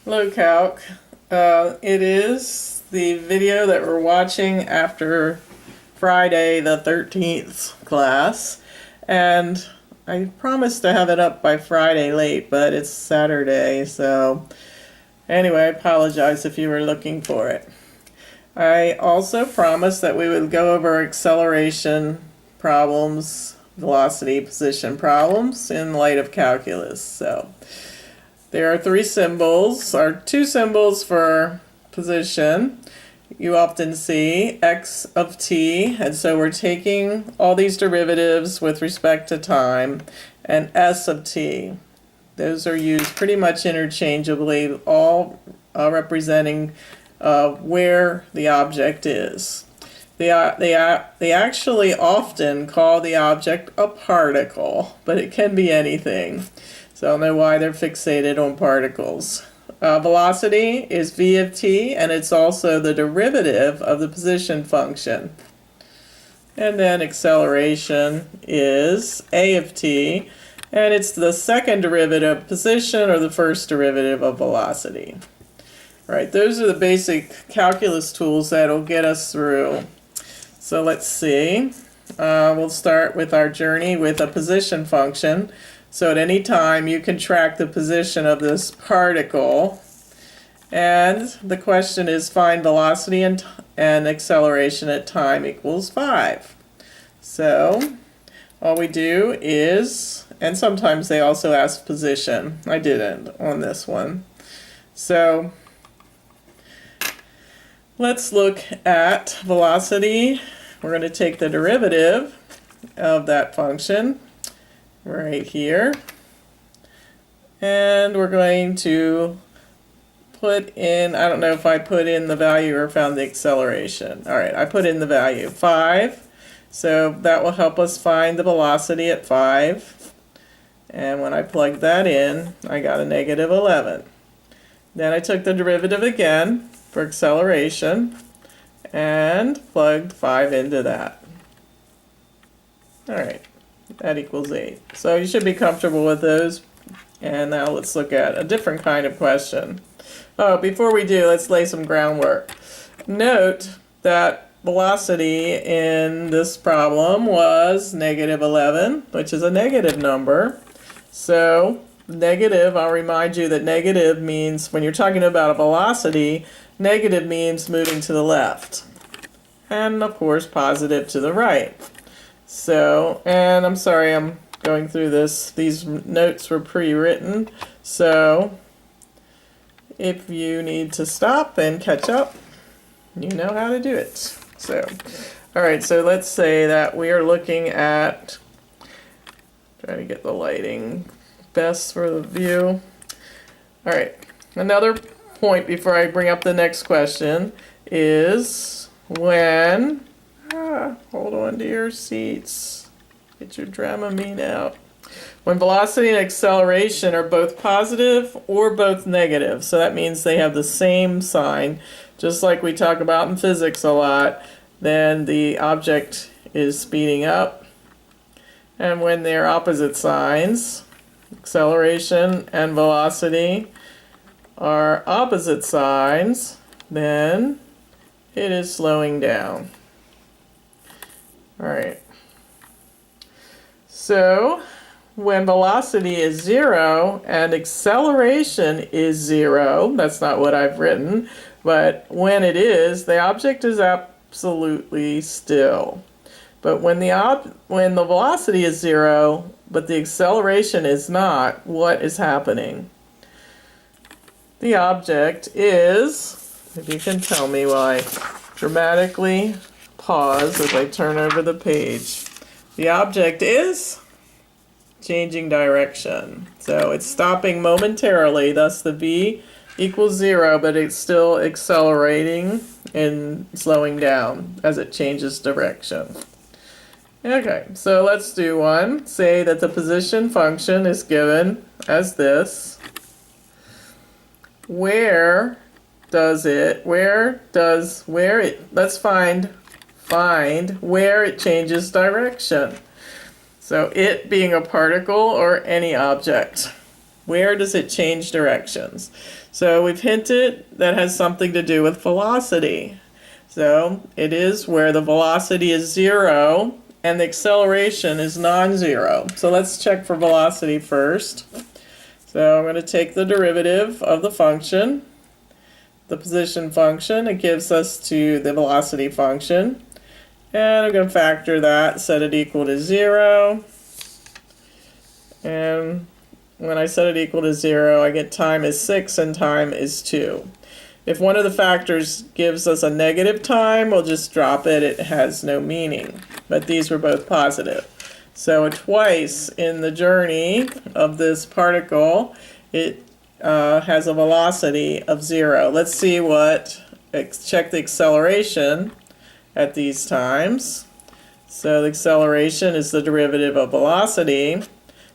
Hello, Calc. It is the video that we're watching after Friday the 13th class, and I promised to have it up by Friday late, but it's Saturday, so anyway, I apologize if you were looking for it. I also promised that we would go over acceleration problems, velocity, position problems in light of calculus. So there are two symbols for position. You often see x of t, and so we're taking all these derivatives with respect to time, and s of t. Those are used pretty much interchangeably, all representing where the object is. They actually often call the object a particle, but it can be anything. So I don't know why they're fixated on particles. Velocity is v of t, and it's also the derivative of the position function. And then acceleration is a of t, and it's the second derivative of position or the first derivative of velocity. All right, those are the basic calculus tools that'll get us through. So let's see. We'll start with our journey with a position function. So at any time you can track the position of this particle, and the question is find velocity and acceleration at time equals 5. So all we do is, and sometimes they also ask position. I didn't on this one. So let's look at velocity. We're going to take the derivative of that function right here, and we're going to put in, I don't know if I put in the value or found the acceleration. All right, I put in the value 5, so that will help us find the velocity at 5, and when I plugged that in I got a negative 11. Then I took the derivative again for acceleration and plugged 5 into that. All right, that equals 8. So you should be comfortable with those. And now let's look at a different kind of question. Oh, before we do, let's lay some groundwork. Note that velocity in this problem was negative 11, which is a negative number. So negative, I'll remind you that negative means, when you're talking about a velocity, negative means moving to the left. And of course positive to the right. So, and I'm sorry I'm going through this. These notes were pre-written, so if you need to stop and catch up, you know how to do it. So, alright, so let's say that we are looking at, trying to get the lighting best for the view. Alright, another point before I bring up the next question is when, hold on to your seats, get your Dramamine out. When velocity and acceleration are both positive or both negative, so that means they have the same sign, just like we talk about in physics a lot, then the object is speeding up. And when they're opposite signs, acceleration and velocity are opposite signs, then it is slowing down. All right. So when velocity is 0 and acceleration is 0, that's not what I've written, but when it is, the object is absolutely still. But when the velocity is 0, but the acceleration is not, what is happening? The object is, if you can tell me while I dramatically pause as I turn over the page, the object is changing direction. So it's stopping momentarily, thus the v equals 0, but it's still accelerating and slowing down as it changes direction. Okay, so let's do one. Say that the position function is given as this. Let's find where it changes direction. So it being a particle or any object. Where does it change directions? So we've hinted that has something to do with velocity. So it is where the velocity is 0 and the acceleration is non-zero. So let's check for velocity first. So I'm going to take the derivative of the function, the position function. It gives us to the velocity function. And I'm going to factor that, set it equal to 0. And when I set it equal to 0, I get time is 6 and time is 2. If one of the factors gives us a negative time, we'll just drop it. It has no meaning. But these were both positive. So twice in the journey of this particle, it has a velocity of 0. Let's see check the acceleration at these times. So the acceleration is the derivative of velocity.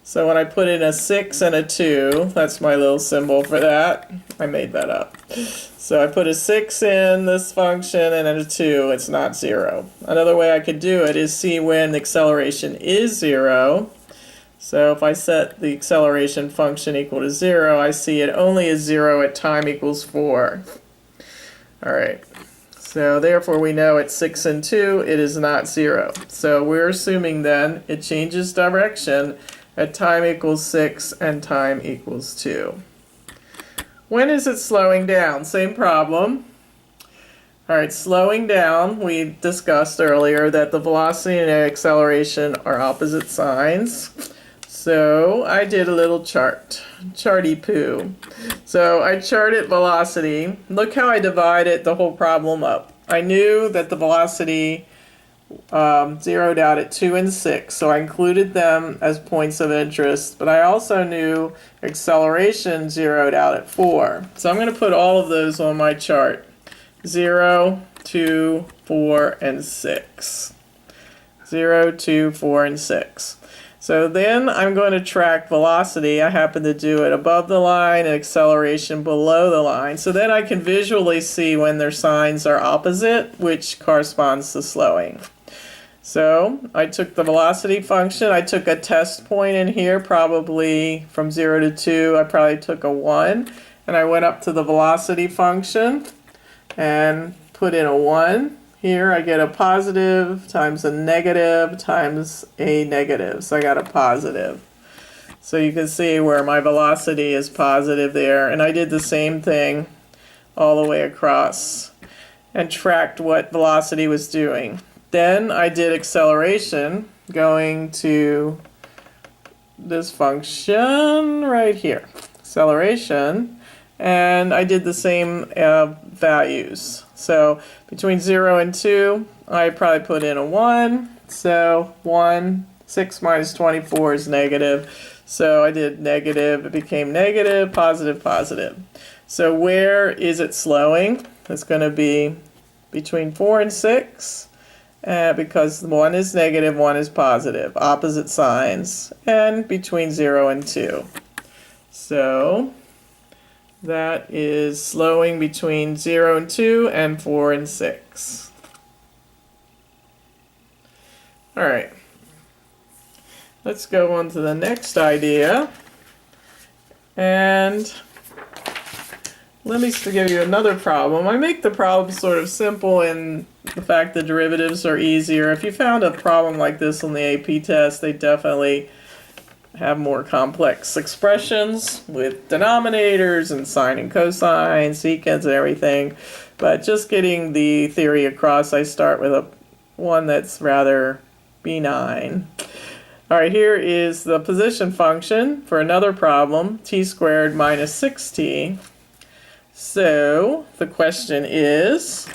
So when I put in a 6 and a 2, that's my little symbol for that. I made that up. So I put a 6 in this function and a 2, it's not 0. Another way I could do it is see when the acceleration is 0. So if I set the acceleration function equal to 0, I see it only is 0 at time equals 4. Alright, so therefore we know at 6 and 2 it is not 0. So we're assuming then it changes direction at time equals 6 and time equals 2. When is it slowing down? Same problem. Alright, slowing down, we discussed earlier that the velocity and acceleration are opposite signs. So I did a little charty poo. So I charted velocity. Look how I divided the whole problem up. I knew that the velocity zeroed out at 2 and 6, so I included them as points of interest, but I also knew acceleration zeroed out at 4. So I'm going to put all of those on my chart. 0, 2, 4, and 6. 0, 2, 4, and 6. So then I'm going to track velocity. I happen to do it above the line and acceleration below the line. So then I can visually see when their signs are opposite, which corresponds to slowing. So I took the velocity function, I took a test point in here, probably from 0 to 2, I probably took a 1, and I went up to the velocity function and put in a 1. Here I get a positive times a negative times a negative, so I got a positive. So you can see where my velocity is positive there, and I did the same thing all the way across and tracked what velocity was doing. Then I did acceleration going to this function right here, acceleration, and I did the same values. So between 0 and 2, I probably put in a 1, so 1, 6 minus 24 is negative. So I did negative, it became negative, positive, positive. So where is it slowing? It's going to be between 4 and 6. Because 1 is negative, 1 is positive, opposite signs, and between 0 and 2. So that is slowing between 0 and 2 and 4 and 6. Alright, let's go on to the next idea. And let me give you another problem. I make the problem sort of simple in the fact that derivatives are easier. If you found a problem like this on the AP test, they definitely have more complex expressions with denominators and sine and cosine, secants and everything. But just getting the theory across, I start with one that's rather benign. Alright, here is the position function for another problem, t squared minus 6t. So the question is,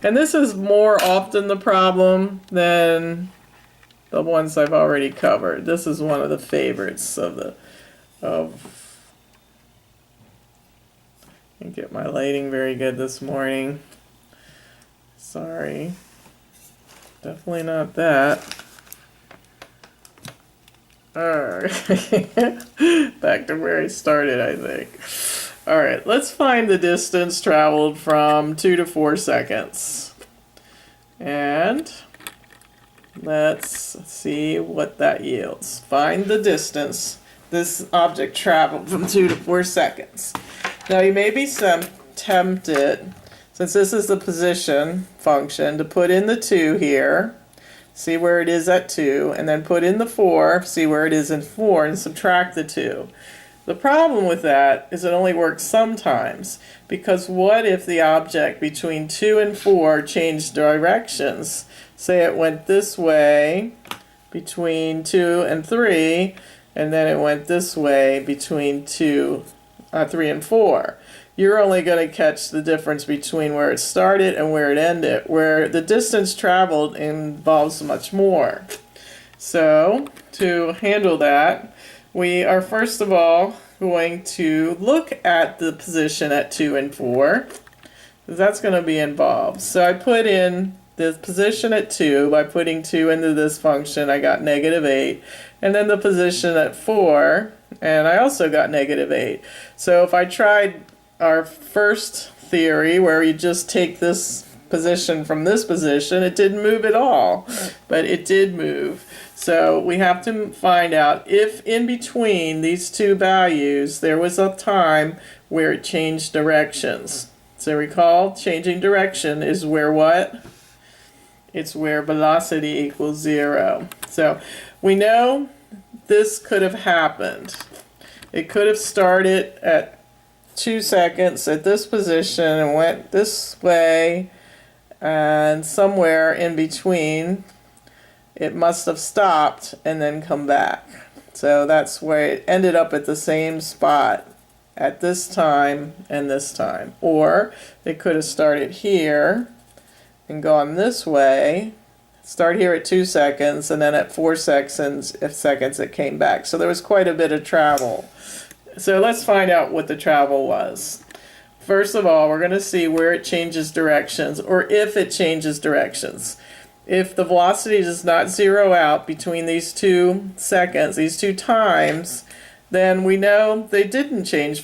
and this is more often the problem than the ones I've already covered. This is one of the favorites I didn't get my lighting very good this morning. Sorry. Definitely not that. Alright. Back to where I started, I think. Alright, let's find the distance traveled from 2 to 4 seconds. And let's see what that yields. Find the distance this object traveled from 2 to 4 seconds. Now you may be tempted, since this is the position function, to put in the 2 here, see where it is at 2, and then put in the 4, see where it is in 4, and subtract the 2. The problem with that is it only works sometimes, because what if the object between 2 and 4 changed directions? Say it went this way between 2 and 3, and then it went this way between 3 and 4. You're only going to catch the difference between where it started and where it ended, where the distance traveled involves much more. So, to handle that, we are first of all going to look at the position at 2 and 4, because that's going to be involved. So I put in the position at 2 by putting 2 into this function. I got -8. And then the position at 4, and I also got -8. So if I tried our first theory where you just take this position from this position, it didn't move at all, but it did move. So we have to find out if in between these two values there was a time where it changed directions. So recall, changing direction is where what? It's where velocity equals 0. So we know this could have happened. It could have started at 2 seconds at this position and went this way, and somewhere in between it must have stopped and then come back. So that's where it ended up at the same spot at this time and this time. Or it could have started here and gone this way, start here at 2 seconds, and then at 4 seconds it came back. So there was quite a bit of travel. So let's find out what the travel was. First of all, we're going to see where it changes directions, or if it changes directions. If the velocity does not zero out between these 2 seconds, these 2 times, then we know they didn't change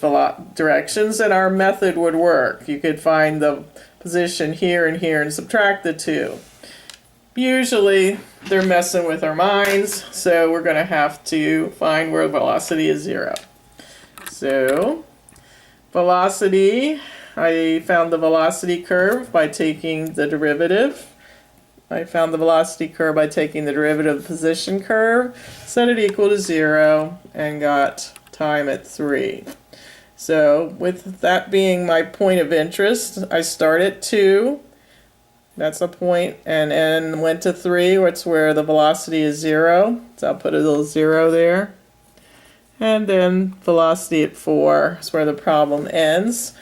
directions and our method would work. You could find the position here and subtract the 2. Usually they're messing with our minds, so we're going to have to find where velocity is 0. So velocity, I found the velocity curve by taking the derivative. I found the velocity curve by taking the derivative of the position curve, set it equal to 0, and got time at 3. So with that being my point of interest, I start at 2, that's a point, and then went to 3, it's where the velocity is 0, so I'll put a little 0 there. And then velocity at 4 is where the problem ends.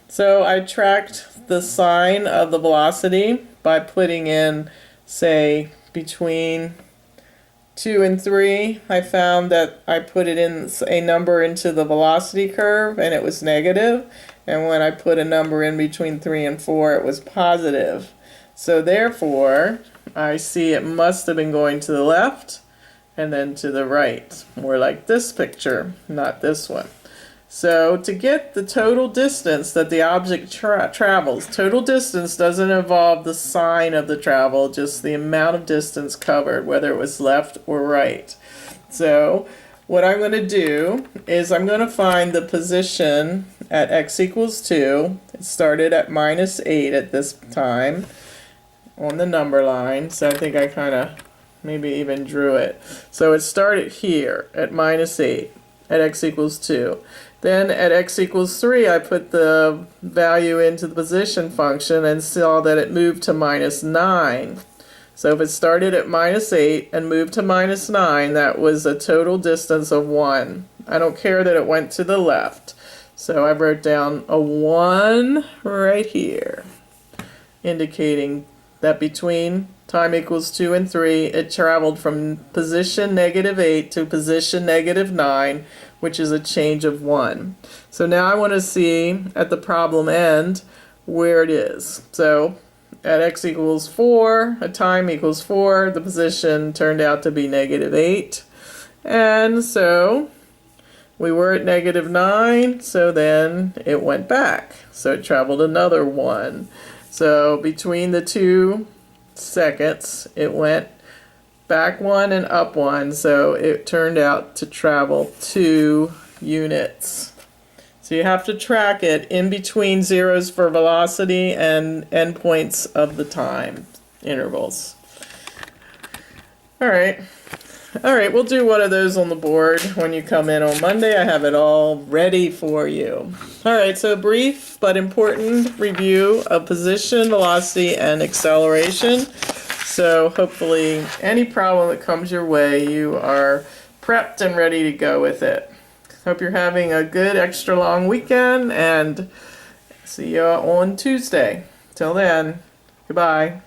So I tracked the sign of the velocity by putting in, say, between 2 and 3. I found that I put it in a number into the velocity curve and it was negative, and when I put a number in between 3 and 4 it was positive. So therefore I see it must have been going to the left and then to the right, more like this picture, not this one. So to get the total distance that the object travels, total distance doesn't involve the sign of the travel, just the amount of distance covered, whether it was left or right. So what I'm going to do is I'm going to find the position at x equals 2. It started at -8 at this time on the number line, so I think I kind of maybe even drew it. So it started here at -8 at x equals 2. Then at x equals 3 I put the value into the position function and saw that it moved to -9. So if it started at -8 and moved to -9, that was a total distance of 1. I don't care that it went to the left. So I wrote down a 1 right here, indicating that between time equals 2 and 3, it traveled from position -8 to position -9, which is a change of 1. So now I want to see at the problem end where it is. So at x equals 4, at time equals 4, the position turned out to be -8. And so we were at -9, so then it went back. So it traveled another 1. So between the 2 seconds, it went back 1 and up 1, so it turned out to travel 2 units. So you have to track it in between zeros for velocity and endpoints of the time intervals. All right, we'll do one of those on the board when you come in on Monday. I have it all ready for you. All right, so brief but important review of position, velocity, and acceleration. So hopefully any problem that comes your way, you are prepped and ready to go with it. Hope you're having a good extra long weekend, and see you on Tuesday. Till then, goodbye.